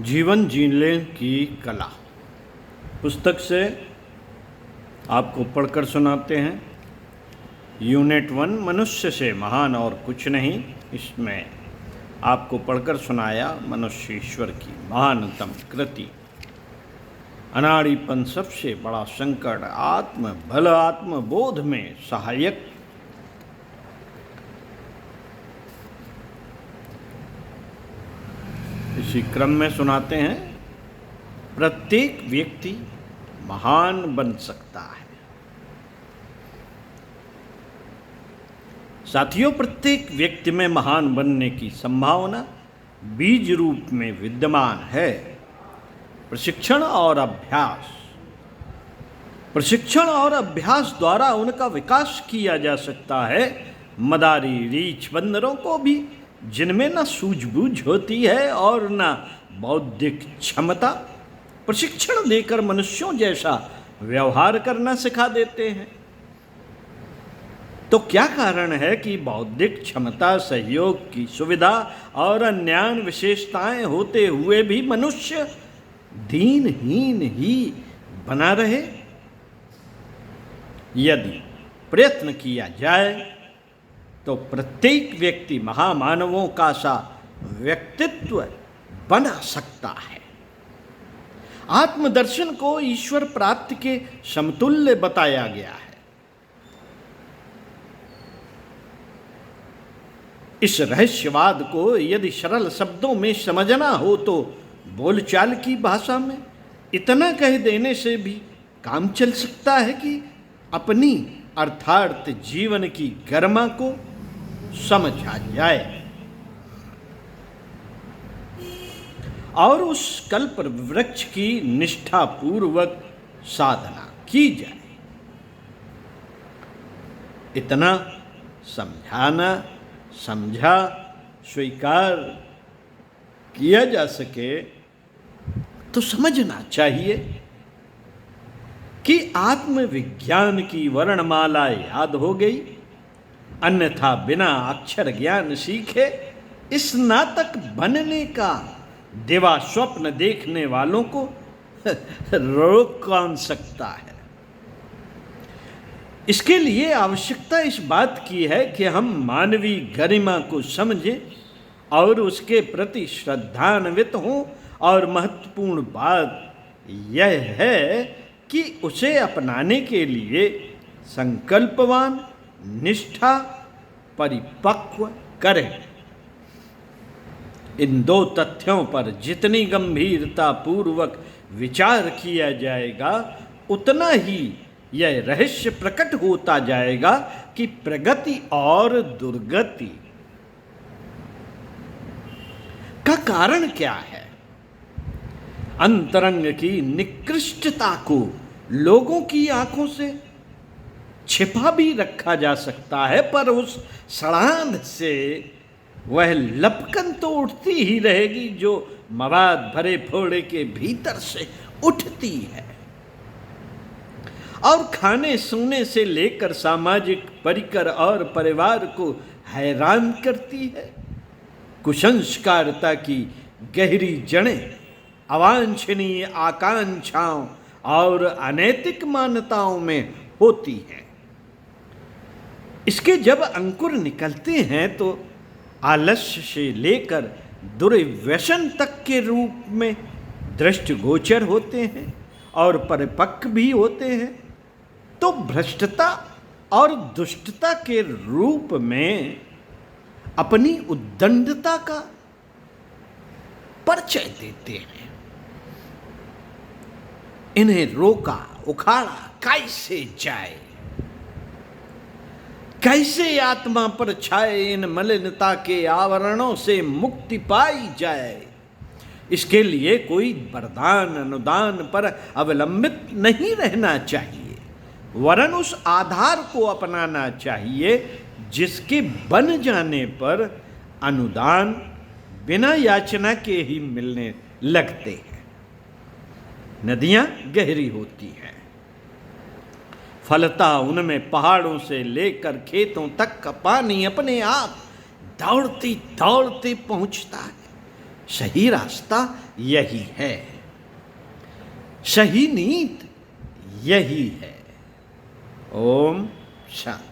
जीवन जीने की कला पुस्तक से आपको पढ़कर सुनाते हैं। यूनिट 1 मनुष्य से महान और कुछ नहीं। इसमें आपको पढ़कर सुनाया मनुष्य ईश्वर की महानतम कृति। अनाड़ीपन सबसे बड़ा संकट, आत्मबोध में सहायक। इसी क्रम में सुनाते हैं, प्रत्येक व्यक्ति महान बन सकता है। साथियों, प्रत्येक व्यक्ति में महान बनने की संभावना बीज रूप में विद्यमान है। प्रशिक्षण और अभ्यास द्वारा उनका विकास किया जा सकता है। मदारी रीछ बंदरों को भी, जिनमें न सूझबूझ होती है और न बौद्धिक क्षमता, प्रशिक्षण देकर मनुष्यों जैसा व्यवहार करना सिखा देते हैं। तो क्या कारण है कि बौद्धिक क्षमता, सहयोग की सुविधा और अन्य विशेषताएं होते हुए भी मनुष्य दीनहीन ही बना रहे? यदि प्रयत्न किया जाए तो प्रत्येक व्यक्ति महामानवों का सा व्यक्तित्व बना सकता है। आत्मदर्शन को ईश्वर प्राप्ति के समतुल्य बताया गया है। इस रहस्यवाद को यदि सरल शब्दों में समझना हो तो बोलचाल की भाषा में इतना कह देने से भी काम चल सकता है कि अपनी अर्थात जीवन की गरिमा को समझा जाए और उस कल्प वृक्ष की निष्ठापूर्वक साधना की जाए। इतना समझा स्वीकार किया जा सके तो समझना चाहिए कि आत्मविज्ञान की वर्णमाला याद हो गई, अन्यथा बिना अक्षर ज्ञान सीखे स्नातक बनने का दिवा स्वप्न देखने वालों को रोक कौन सकता है। इसके लिए आवश्यकता इस बात की है कि हम मानवीय गरिमा को समझें और उसके प्रति श्रद्धान्वित हों, और महत्वपूर्ण बात यह है कि उसे अपनाने के लिए संकल्पवान, निष्ठा परिपक्व करें। इन दो तथ्यों पर जितनी गंभीरता पूर्वक विचार किया जाएगा, उतना ही यह रहस्य प्रकट होता जाएगा कि प्रगति और दुर्गति का कारण क्या है। अंतरंग की निकृष्टता को लोगों की आंखों से छिपा भी रखा जा सकता है, पर उस सड़ांध से वह लपकन तो उठती ही रहेगी जो मवाद भरे फोड़े के भीतर से उठती है और खाने सोने से लेकर सामाजिक परिकर और परिवार को हैरान करती है। कुसंस्कारता की गहरी जड़ें अवांछनीय आकांक्षाओं और अनैतिक मान्यताओं में होती हैं। इसके जब अंकुर निकलते हैं तो आलस्य से लेकर दुर्व्यसन तक के रूप में दृष्टिगोचर होते हैं और परिपक्व भी होते हैं, तो भ्रष्टता और दुष्टता के रूप में अपनी उद्दंडता का परिचय देते हैं। इन्हें रोका उखाड़ा कैसे जाए? कैसे आत्मा पर छाए इन मलिनता के आवरणों से मुक्ति पाई जाए? इसके लिए कोई वरदान अनुदान पर अवलंबित नहीं रहना चाहिए, वरन उस आधार को अपनाना चाहिए जिसके बन जाने पर अनुदान बिना याचना के ही मिलने लगते हैं। नदियां गहरी होती हैं, फलता उनमें पहाड़ों से लेकर खेतों तक का पानी अपने आप दौड़ते दौड़ते पहुंचता है। सही रास्ता यही है, सही नीति यही है। ओम शांति।